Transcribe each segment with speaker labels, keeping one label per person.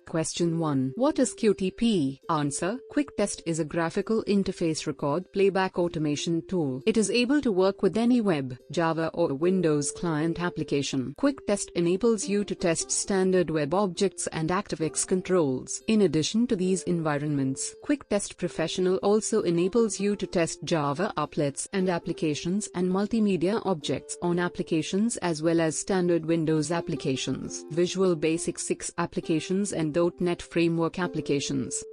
Speaker 1: Question 1. What is QTP? Answer. Quick Test is a graphical interface record playback automation tool. It is able to work with any web, Java or Windows client application. Quick Test enables you to test standard web objects and ActiveX controls. In addition to these environments, Quick Test Professional also enables you to test Java applets and applications and multimedia objects on applications as well as standard Windows applications, Visual Basic 6 applications and .NET Framework applications.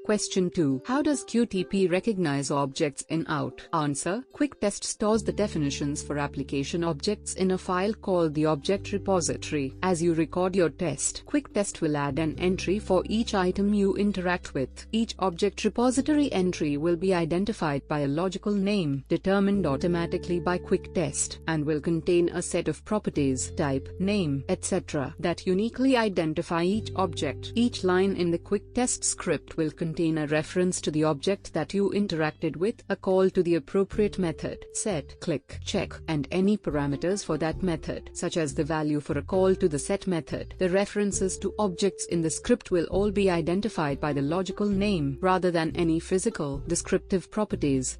Speaker 1: Question 2. How does QTP recognize objects in out? Answer. Quick Test stores the definitions for application objects in a file called the object repository. As you record your test, Quick Test will add an entry for each item you interact with. Each object repository entry will be identified by a logical name determined automatically by Quick Test and will contain a set of properties, type, name, etc. that uniquely identify each object. Each line in the Quick Test script will contain a reference to the object that you interacted with, a call to the appropriate method, set, click, check, and any parameters for that method, such as the value for a call to the set method. The references to objects in the script will all be identified by the logical name rather than any physical, descriptive properties.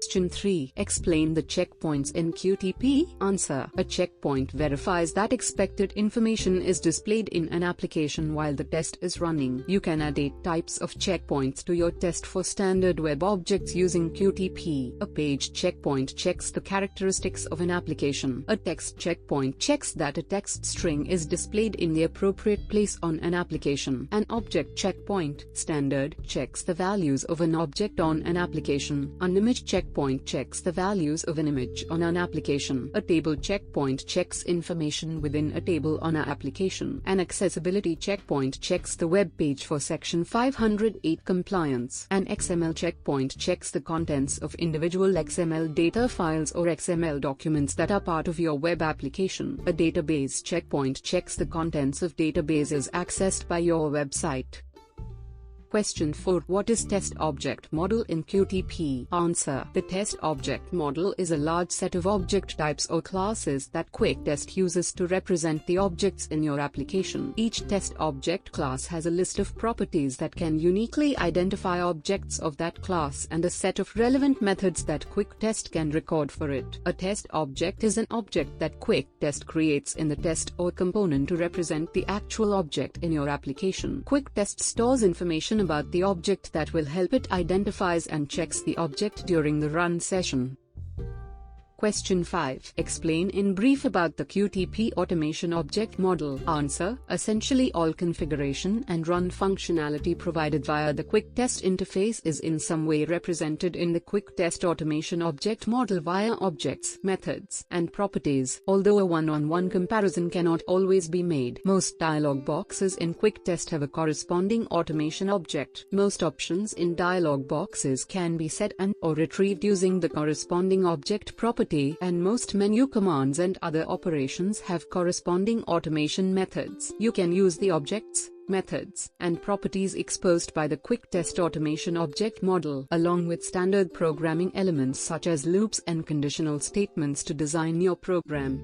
Speaker 1: Question 3. Explain the checkpoints in QTP. Answer. A checkpoint verifies that expected information is displayed in an application while the test is running. You can add 8 types of checkpoints to your test for standard web objects using QTP. A page checkpoint checks the characteristics of an application. A text checkpoint checks that a text string is displayed in the appropriate place on an application. An object checkpoint, standard, checks the values of an object on an application. An image checkpoint checks the values of an image on an application. A table checkpoint checks information within a table on an application. An accessibility checkpoint checks the web page for Section 508 compliance. An XML checkpoint checks the contents of individual XML data files or XML documents that are part of your web application. A database checkpoint checks the contents of databases accessed by your website. Question 4. What is test object model in QTP? Answer. The test object model is a large set of object types or classes that Quick Test uses to represent the objects in your application. Each test object class has a list of properties that can uniquely identify objects of that class and a set of relevant methods that Quick Test can record for it. A test object is an object that Quick Test creates in the test or component to represent the actual object in your application. Quick Test stores information about the object that will help it identifies and checks the object during the run session. Question 5. Explain in brief about the QTP automation object model. Answer. Essentially all configuration and run functionality provided via the Quick Test interface is in some way represented in the Quick Test automation object model via objects, methods, and properties. Although a one-on-one comparison cannot always be made, most dialog boxes in Quick Test have a corresponding automation object. Most options in dialog boxes can be set and or retrieved using the corresponding object property, and most menu commands and other operations have corresponding automation methods. You can use the objects, methods, and properties exposed by the Quick Test automation object model, along with standard programming elements such as loops and conditional statements to design your program.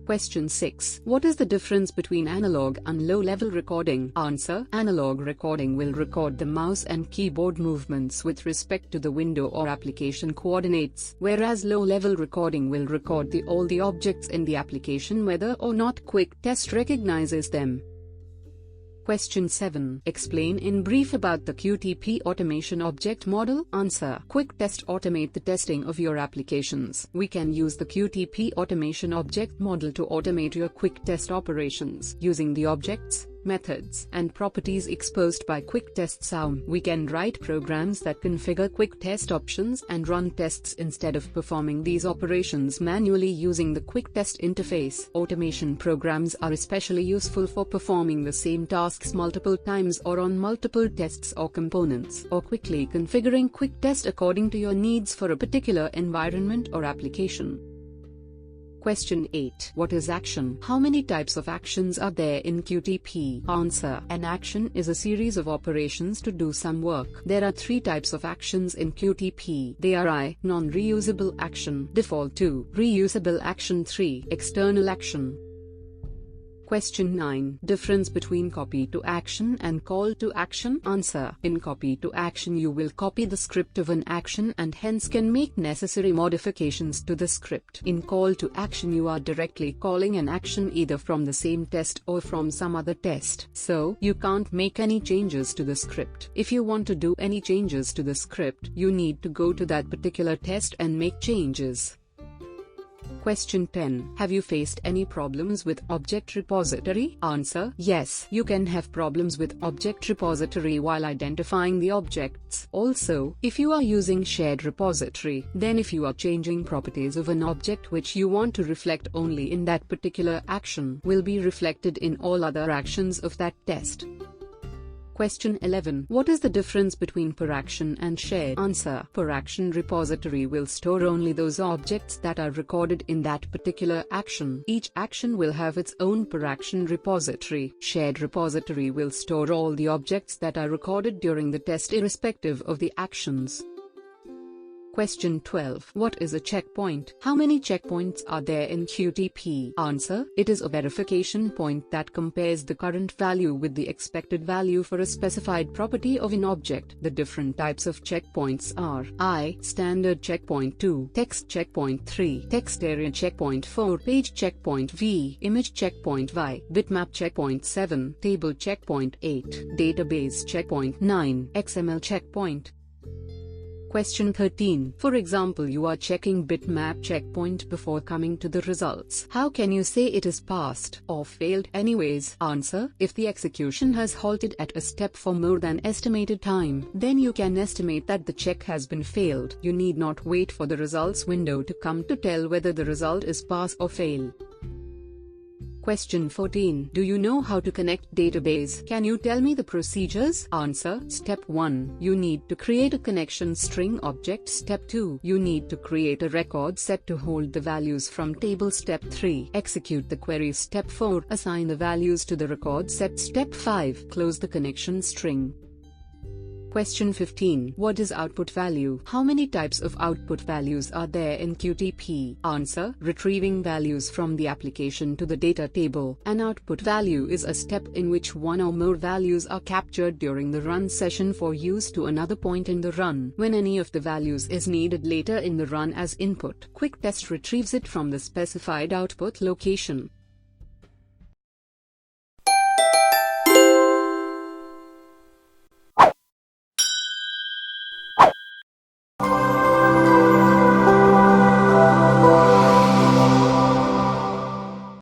Speaker 1: Question 6. What is the difference between analog and low-level recording? Answer. Analog recording will record the mouse and keyboard movements with respect to the window or application coordinates, whereas low-level recording will record all the objects in the application whether or not Quick Test recognizes them. Question 7. Explain in brief about the QTP automation object model. Answer. Quick Test automate the testing of your applications. We can use the QTP automation object model to automate your Quick Test operations using the objects, methods, and properties exposed by Quick Test SAM. We can write programs that configure Quick Test options and run tests instead of performing these operations manually using the Quick Test interface. Automation programs are especially useful for performing the same tasks multiple times or on multiple tests or components, or quickly configuring Quick Test according to your needs for a particular environment or application. Question 8. What is action? How many types of actions are there in QTP? Answer. An action is a series of operations to do some work. There are 3 types of actions in QTP. They are I. Non-reusable action. Default 2. Reusable action 3. External action. Question 9. Difference between copy to action and call to action. Answer. In copy to action you will copy the script of an action and hence can make necessary modifications to the script. In call to action you are directly calling an action either from the same test or from some other test. So, you can't make any changes to the script. If you want to do any changes to the script, you need to go to that particular test and make changes. Question 10. Have you faced any problems with object repository? Answer. Yes, you can have problems with object repository while identifying the objects. Also, if you are using shared repository, then if you are changing properties of an object which you want to reflect only in that particular action, will be reflected in all other actions of that test. Question 11. What is the difference between per action and shared? Answer. Per action repository will store only those objects that are recorded in that particular action. Each action will have its own per action repository. Shared repository will store all the objects that are recorded during the test irrespective of the actions. Question 12. What is a checkpoint? How many checkpoints are there in QTP? Answer. It is a verification point that compares the current value with the expected value for a specified property of an object. The different types of checkpoints are I. Standard checkpoint 2, text checkpoint 3, text area checkpoint 4, page checkpoint V, image checkpoint Y, bitmap checkpoint 7, table checkpoint 8, database checkpoint 9, XML checkpoint. Question 13. For example, you are checking bitmap checkpoint before coming to the results. How can you say it is passed or failed anyways? Answer. If the execution has halted at a step for more than estimated time, then you can estimate that the check has been failed. You need not wait for the results window to come to tell whether the result is pass or fail. Question 14. Do you know how to connect database? Can you tell me the procedures? Answer. Step 1. You need to create a connection string object. Step 2. You need to create a record set to hold the values from table. Step 3. Execute the query. Step 4. Assign the values to the record set. Step 5. Close the connection string. Question 15. What is output value? How many types of output values are there in QTP? Answer. Retrieving values from the application to the data table. An output value is a step in which one or more values are captured during the run session for use to another point in the run. When any of the values is needed later in the run as input, quick test retrieves it from the specified output location.